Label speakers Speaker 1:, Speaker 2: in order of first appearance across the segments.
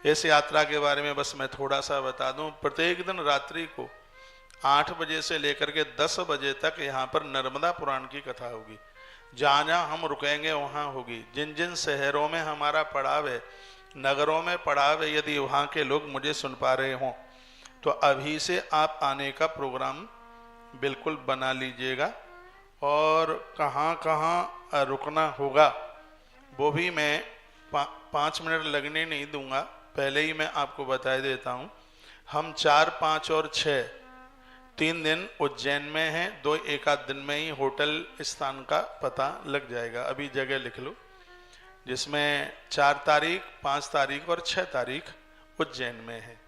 Speaker 1: इस यात्रा के बारे में बस मैं थोड़ा सा बता दूं। प्रत्येक दिन रात्रि को 8 बजे से लेकर के 10 बजे तक यहाँ पर नर्मदा पुराण की कथा होगी। जहाँ जहाँ हम रुकेंगे वहाँ होगी। जिन जिन शहरों में हमारा पड़ाव है, नगरों में पड़ाव है, यदि वहाँ के लोग मुझे सुन पा रहे हों तो अभी से आप आने का प्रोग्राम बिल्कुल बना लीजिएगा। और कहाँ कहाँ रुकना होगा वो भी मैं 5 मिनट लगने नहीं दूंगा, पहले ही मैं आपको बता देता हूँ। हम 4, 5 और 6 3 दिन उज्जैन में हैं, 2 एक आध दिन में ही होटल स्थान का पता लग जाएगा। अभी जगह लिख लो, जिसमें 4 तारीख, 5 तारीख और 6 तारीख उज्जैन में है।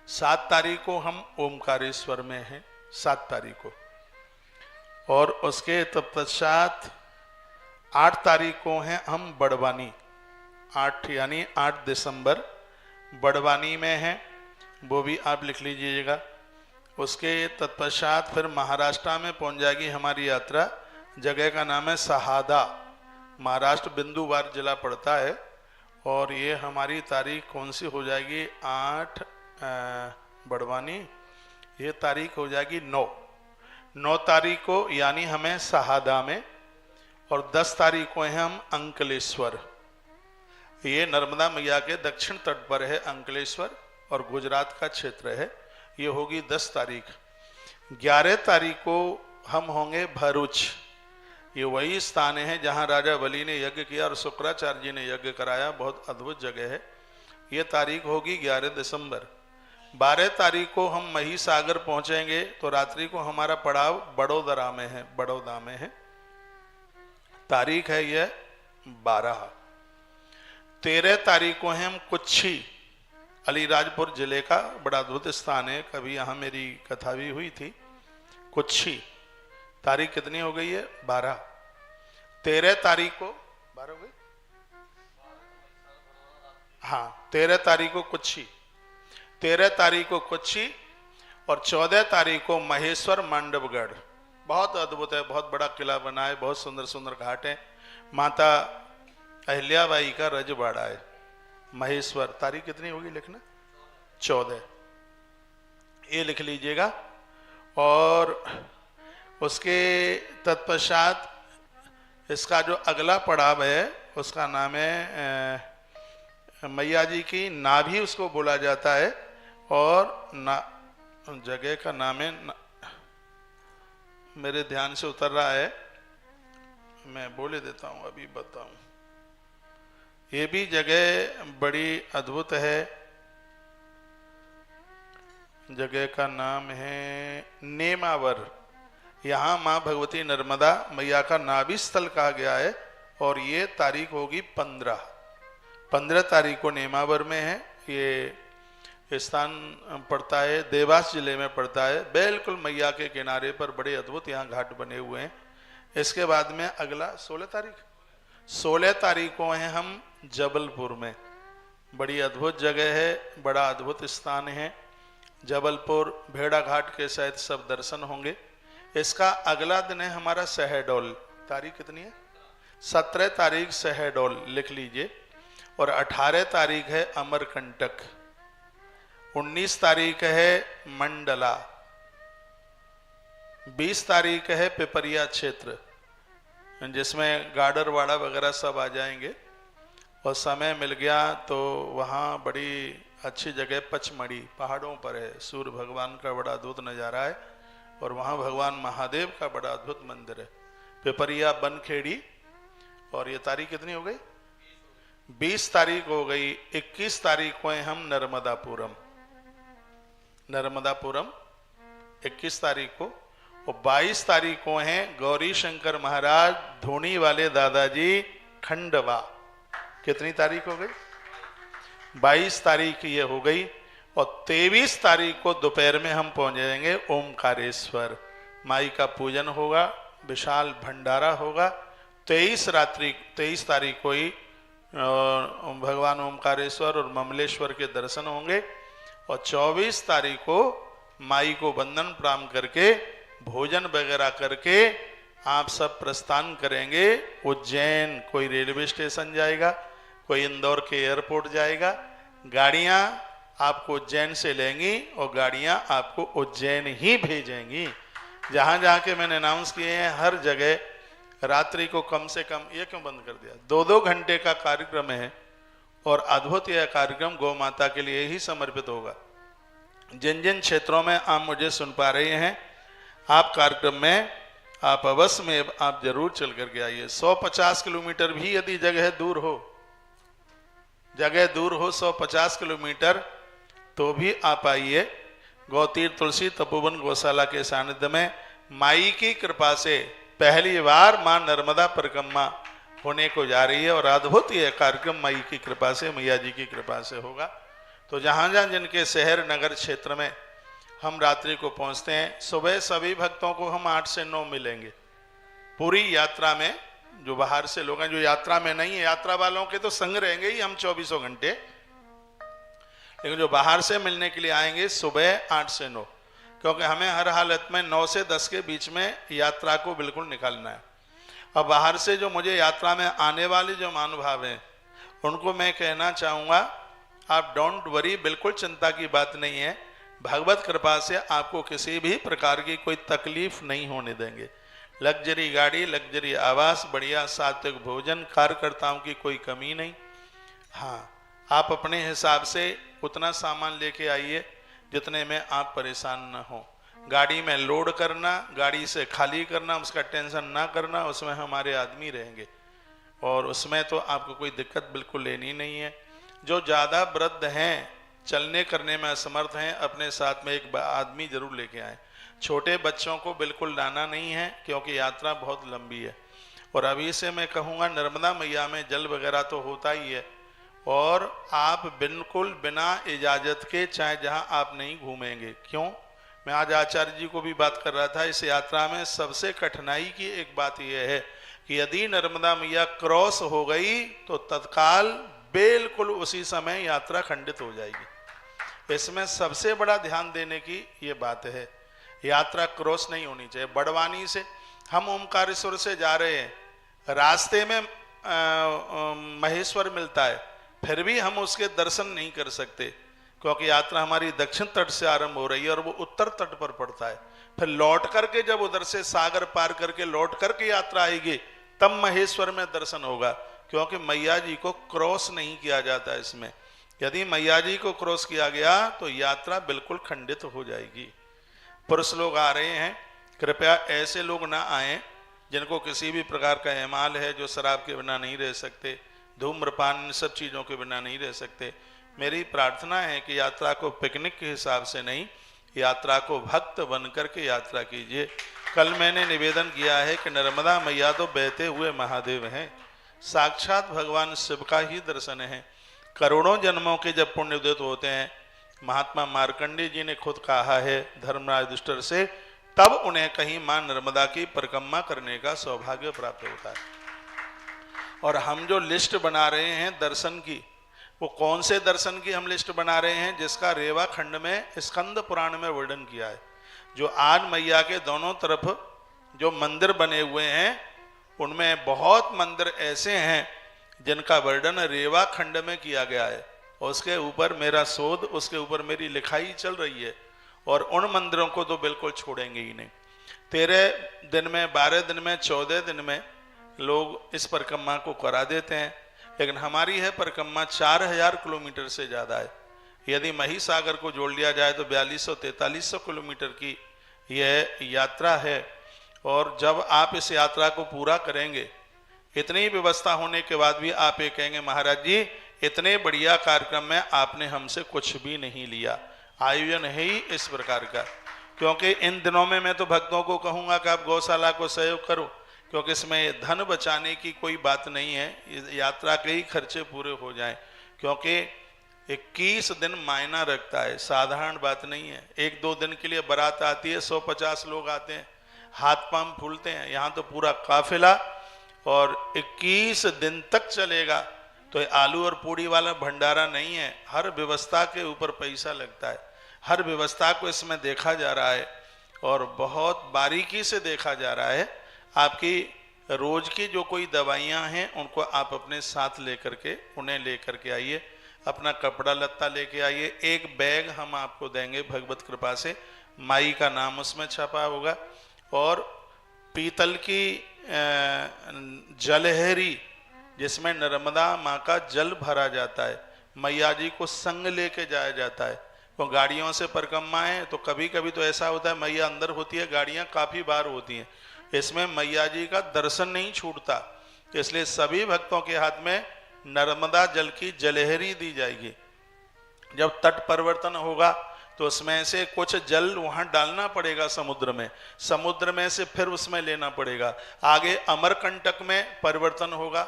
Speaker 1: 7 तारीख को हम ओमकारेश्वर में हैं, 7 तारीख को। और उसके तत्पश्चात 8 तारीख को हैं हम बड़वानी, 8 यानी 8 दिसंबर बड़वानी में हैं, वो भी आप लिख लीजिएगा। उसके तत्पश्चात फिर महाराष्ट्र में पहुंच जाएगी हमारी यात्रा। जगह का नाम है शहादा, महाराष्ट्र बिंदुवार जिला पड़ता है। और ये हमारी तारीख कौन सी हो जाएगी? 8 बड़वानी, ये तारीख हो जाएगी 9 तारीख को, यानी हमें शहादा में। और 10 तारीख को हैं हम अंकलेश्वर। ये नर्मदा मैया के दक्षिण तट पर है अंकलेश्वर, और गुजरात का क्षेत्र है। ये होगी 10 तारीख। 11 तारीख को हम होंगे भरूच। ये वही स्थान है जहाँ राजा बलि ने यज्ञ किया और शुक्राचार्य जी ने यज्ञ कराया, बहुत अद्भुत जगह है। ये तारीख होगी 11 दिसंबर। 12 तारीख को हम महिसागर पहुंचेंगे, तो रात्रि को हमारा पड़ाव बड़ौदा में है, बड़ौदा में है। तारीख है यह 12। 13 तारीख को है हम कुच्छी, अलीराजपुर जिले का बड़ा अद्भुत स्थान है, कभी यहाँ मेरी कथा भी हुई थी। कुच्छी तारीख कितनी हो गई है? 12। 13 तारीख को 12 हो गई, हाँ 13 तारीख को कुच्छी, 13 तारीख को कुच्छी। और 14 तारीख को महेश्वर मांडवगढ़, बहुत अद्भुत है, बहुत बड़ा किला बना है, बहुत सुंदर सुंदर घाट है, माता अहिल्याबाई का रजवाड़ा है महेश्वर। तारीख कितनी होगी लिखना? 14, ये लिख लीजिएगा। और उसके तत्पश्चात इसका जो अगला पड़ाव है उसका नाम है मैया जी की नाभि, उसको बोला जाता है। और जगह का नाम है मेरे ध्यान से उतर रहा है, मैं बोले देता हूँ, अभी बताऊं। ये भी जगह बड़ी अद्भुत है। जगह का नाम है नेमावर। यहाँ माँ भगवती नर्मदा मैया का नाभि स्थल कहा गया है। और ये तारीख होगी 15 तारीख को नेमावर में है। ये स्थान पड़ता है देवास जिले में पड़ता है, बिल्कुल मैया के किनारे पर। बड़े अद्भुत यहाँ घाट बने हुए हैं। इसके बाद में अगला 16 तारीख को हैं हम जबलपुर में। बड़ी अद्भुत जगह है, बड़ा अद्भुत स्थान है जबलपुर। भेड़ा घाट के सहित सब दर्शन होंगे। इसका अगला दिन है हमारा शहडोल। तारीख कितनी है? 17 तारीख शहडोल लिख लीजिए। और 18 तारीख है अमरकंटक। 19 तारीख है मंडला। 20 तारीख है पिपरिया क्षेत्र, जिसमें गाडरवाड़ा वगैरह सब आ जाएंगे। और समय मिल गया तो वहाँ बड़ी अच्छी जगह पचमढ़ी पहाड़ों पर है, सूर्य भगवान का बड़ा अद्भुत नज़ारा है। और वहाँ भगवान महादेव का बड़ा अद्भुत मंदिर है, पिपरिया बनखेड़ी। और ये तारीख कितनी हो गई? 20 तारीख हो गई। 21 तारीख को हम नर्मदापुरम, 21 तारीख को। और 22 तारीख को हैं गौरी शंकर महाराज धोनी वाले दादाजी खंडवा। कितनी तारीख हो गई? 22 तारीख ये हो गई। और 23 तारीख को दोपहर में हम पहुंच जाएंगे ओमकारेश्वर। माई का पूजन होगा, विशाल भंडारा होगा। 23 तारीख को ही भगवान ओमकारेश्वर और ममलेश्वर के दर्शन होंगे। और 24 तारीख को माई को वंदन प्रणाम करके भोजन वगैरह करके आप सब प्रस्थान करेंगे उज्जैन। कोई रेलवे स्टेशन जाएगा, कोई इंदौर के एयरपोर्ट जाएगा, गाड़ियां आपको उज्जैन से लेंगी और गाड़ियां आपको उज्जैन ही भेजेंगी। जहां जहां के मैंने अनाउंस किए हैं हर जगह रात्रि को कम से कम, ये क्यों बंद कर दिया, 2-2 घंटे का कार्यक्रम है और अद्भुत यह कार्यक्रम गौ माता के लिए ही समर्पित होगा। जिन जिन क्षेत्रों में आप मुझे सुन पा रहे हैं, आप कार्यक्रम में आप अवश्य में आप जरूर चल करके आइए। 150 किलोमीटर भी यदि जगह दूर हो 150 किलोमीटर तो भी आप आइए। गौतीर्थ तुलसी तपोवन गौशाला के सानिध्य में माई की कृपा से पहली बार मां नर्मदा परिक्रमा होने को जा रही है और अद्भुत यह कार्यक्रम माई की कृपा से, मैया जी की कृपा से होगा। तो जहां जहां जिनके शहर नगर क्षेत्र में हम रात्रि को पहुंचते हैं, सुबह सभी भक्तों को हम 8 से 9 मिलेंगे। पूरी यात्रा में जो बाहर से लोग हैं, जो यात्रा में नहीं है, यात्रा वालों के तो संग रहेंगे ही हम 24 घंटे, लेकिन जो बाहर से मिलने के लिए आएंगे सुबह 8 से 9, क्योंकि हमें हर हालत में 9 से 10 के बीच में यात्रा को बिल्कुल निकालना है। अब बाहर से जो मुझे यात्रा में आने वाले जो महानुभाव हैं उनको मैं कहना चाहूँगा, आप डोंट वरी, बिल्कुल चिंता की बात नहीं है। भगवत कृपा से आपको किसी भी प्रकार की कोई तकलीफ नहीं होने देंगे। लग्जरी गाड़ी, लग्जरी आवास, बढ़िया सात्विक भोजन, कार्यकर्ताओं की कोई कमी नहीं। हाँ, आप अपने हिसाब से उतना सामान लेके आइए जितने में आप परेशान न हो। गाड़ी में लोड करना, गाड़ी से खाली करना, उसका टेंशन ना करना, उसमें हमारे आदमी रहेंगे और उसमें तो आपको कोई दिक्कत बिल्कुल लेनी नहीं है। जो ज़्यादा वृद्ध हैं, चलने करने में असमर्थ हैं, अपने साथ में एक आदमी जरूर लेके आए। छोटे बच्चों को बिल्कुल लाना नहीं है क्योंकि यात्रा बहुत लंबी है। और अभी से मैं कहूँगा, नर्मदा मैया में जल वगैरह तो होता ही है और आप बिल्कुल बिना इजाज़त के चाहे जहाँ आप नहीं घूमेंगे। क्यों? मैं आज आचार्य जी को भी बात कर रहा था, इस यात्रा में सबसे कठिनाई की एक बात यह है कि यदि नर्मदा मैया क्रॉस हो गई तो तत्काल बिल्कुल उसी समय यात्रा खंडित हो जाएगी। इसमें सबसे बड़ा ध्यान देने की ये बात है, यात्रा क्रॉस नहीं होनी चाहिए। बड़वानी से हम ओमकारेश्वर से जा रहे हैं, रास्ते में महेश्वर मिलता है, फिर भी हम उसके दर्शन नहीं कर सकते क्योंकि यात्रा हमारी दक्षिण तट से आरंभ हो रही है और वो उत्तर तट पर पड़ता है। फिर लौट करके जब उधर से सागर पार करके लौट करके यात्रा आएगी तब महेश्वर में दर्शन होगा, क्योंकि मैया जी को क्रॉस नहीं किया जाता इसमें। यदि मैया जी को क्रॉस किया गया तो यात्रा बिल्कुल खंडित हो जाएगी। पुरुष लोग आ रहे हैं, कृपया ऐसे लोग ना आए जिनको किसी भी प्रकार का एमाल है, जो शराब के बिना नहीं रह सकते, धूम्रपान, सब चीज़ों के बिना नहीं रह सकते। मेरी प्रार्थना है कि यात्रा को पिकनिक के हिसाब से नहीं, यात्रा को भक्त बन करके यात्रा कीजिए। कल मैंने निवेदन किया है कि नर्मदा मैया तो बहते हुए महादेव हैं, साक्षात भगवान शिव का ही दर्शन है। करोड़ों जन्मों के जब पुण्य उदित होते हैं, महात्मा मार्कंडेय जी ने खुद कहा है धर्मराज युधिष्ठिर से, तब उन्हें कहीं मां नर्मदा की परिक्रमा करने का सौभाग्य प्राप्त होता है। और हम जो लिस्ट बना रहे हैं दर्शन की, वो कौन से दर्शन की हम लिस्ट बना रहे हैं? जिसका रेवा खंड में स्कंद पुराण में वर्णन किया है। जो आज मैया के दोनों तरफ जो मंदिर बने हुए हैं, उनमें बहुत मंदिर ऐसे हैं जिनका वर्णन रेवा खंड में किया गया है और उसके ऊपर मेरा शोध, उसके ऊपर मेरी लिखाई चल रही है और उन मंदिरों को तो बिल्कुल छोड़ेंगे ही नहीं। 13 दिन में, 12 दिन में, 14 दिन में लोग इस परिक्रमा को करा देते हैं, लेकिन हमारी है परिक्रमा 4000 किलोमीटर से ज़्यादा है। यदि महिसागर को जोड़ लिया जाए तो 4200-4300 किलोमीटर की यह यात्रा है। और जब आप इस यात्रा को पूरा करेंगे, इतनी व्यवस्था होने के बाद भी आप ये कहेंगे महाराज जी इतने बढ़िया कार्यक्रम में आपने हमसे कुछ भी नहीं लिया। आयोजन है ही इस प्रकार का, क्योंकि इन दिनों में मैं तो भक्तों को कहूँगा कि आप गौशाला को सहयोग करो, क्योंकि इसमें धन बचाने की कोई बात नहीं है, यात्रा के ही खर्चे पूरे हो जाएं। क्योंकि 21 दिन मायना रखता है, साधारण बात नहीं है। 1-2 दिन के लिए बारात आती है, 150 लोग आते हैं, हाथ पांव फूलते हैं। यहाँ तो पूरा काफिला और 21 दिन तक चलेगा। तो आलू और पूड़ी वाला भंडारा नहीं है, हर व्यवस्था के ऊपर पैसा लगता है, हर व्यवस्था को इसमें देखा जा रहा है और बहुत बारीकी से देखा जा रहा है। आपकी रोज की जो कोई दवाइयाँ हैं उनको आप अपने साथ लेकर के उन्हें लेकर के आइए। अपना कपड़ा लत्ता लेके आइए। एक बैग हम आपको देंगे भगवत कृपा से, माई का नाम उसमें छपा होगा, और पीतल की जलहरी जिसमें नर्मदा माँ का जल भरा जाता है, मैया जी को संग लेके जाया जाता है। तो गाड़ियों से परिक्रमा है तो कभी कभी तो ऐसा होता है मैया अंदर होती है, गाड़ियाँ काफ़ी बार होती हैं, इसमें मैया जी का दर्शन नहीं छूटता, इसलिए सभी भक्तों के हाथ में नर्मदा जल की जलहरी दी जाएगी। जब तट परिवर्तन होगा तो उसमें से कुछ जल वहां डालना पड़ेगा समुद्र में, समुद्र में से फिर उसमें लेना पड़ेगा। आगे अमरकंटक में परिवर्तन होगा,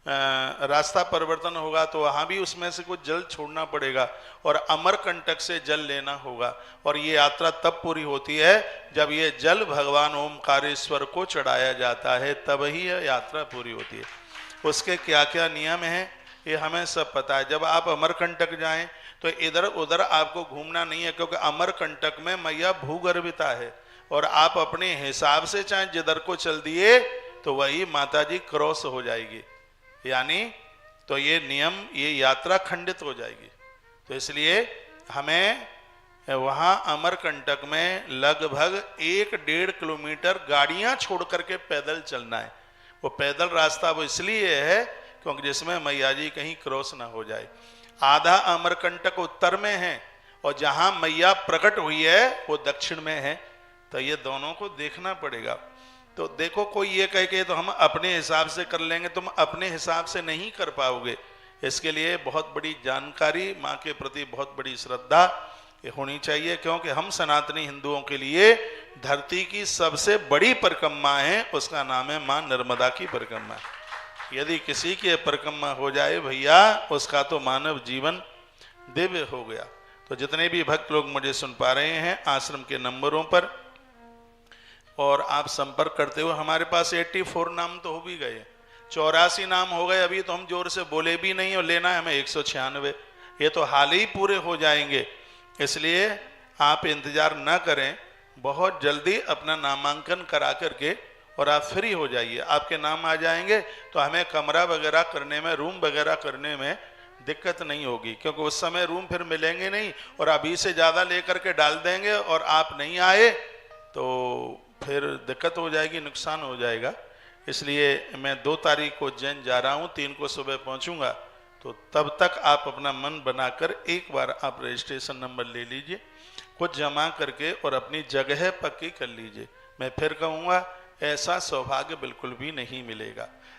Speaker 1: रास्ता परिवर्तन होगा तो वहां भी उसमें से कुछ जल छोड़ना पड़ेगा और अमरकंटक से जल लेना होगा। और ये यात्रा तब पूरी होती है जब ये जल भगवान ओमकारेश्वर को चढ़ाया जाता है, तब ही यह यात्रा पूरी होती है। उसके क्या क्या नियम हैं ये हमें सब पता है। जब आप अमरकंटक जाएं तो इधर उधर आपको घूमना नहीं है, क्योंकि अमरकंटक में मैया भूगर्भिता है और आप अपने हिसाब से चाहे जिधर को चल दिए तो वही माता जी क्रॉस हो जाएगी, यानी तो ये नियम, ये यात्रा खंडित हो जाएगी। तो इसलिए हमें वहाँ अमरकंटक में लगभग 1-1.5 किलोमीटर गाड़ियाँ छोड़ करके पैदल चलना है। वो पैदल रास्ता वो इसलिए है क्योंकि जिसमें मैया जी कहीं क्रॉस ना हो जाए। आधा अमरकंटक उत्तर में है और जहां मैया प्रकट हुई है वो दक्षिण में है, तो ये दोनों को देखना पड़ेगा। तो देखो कोई ये कहे कि तो हम अपने हिसाब से कर लेंगे, तुम अपने हिसाब से नहीं कर पाओगे। इसके लिए बहुत बड़ी जानकारी, माँ के प्रति बहुत बड़ी श्रद्धा ये होनी चाहिए, क्योंकि हम सनातनी हिंदुओं के लिए धरती की सबसे बड़ी परिक्रमा है, उसका नाम है माँ नर्मदा की परिक्रमा। यदि किसी की परिक्रमा हो जाए भैया, उसका तो मानव जीवन दिव्य हो गया। तो जितने भी भक्त लोग मुझे सुन पा रहे हैं आश्रम के नंबरों पर और आप संपर्क करते हो, हमारे पास 84 नाम तो हो भी गए, 84 नाम हो गए, अभी तो हम जोर से बोले भी नहीं और लेना है हमें 196, ये तो हाल ही पूरे हो जाएंगे। इसलिए आप इंतजार न करें, बहुत जल्दी अपना नामांकन करा करके और आप फ्री हो जाइए, आपके नाम आ जाएंगे तो हमें कमरा वगैरह करने में, रूम वगैरह करने में दिक्कत नहीं होगी, क्योंकि उस समय रूम फिर मिलेंगे नहीं और अभी से ज़्यादा लेकर के डाल देंगे और आप नहीं आए तो फिर दिक्कत हो जाएगी, नुकसान हो जाएगा। इसलिए मैं 2 तारीख को उज्जैन जा रहा हूँ, 3 को सुबह पहुँचूँगा, तो तब तक आप अपना मन बनाकर एक बार आप रजिस्ट्रेशन नंबर ले लीजिए, कुछ जमा करके और अपनी जगह पक्की कर लीजिए। मैं फिर कहूँगा ऐसा सौभाग्य बिल्कुल भी नहीं मिलेगा।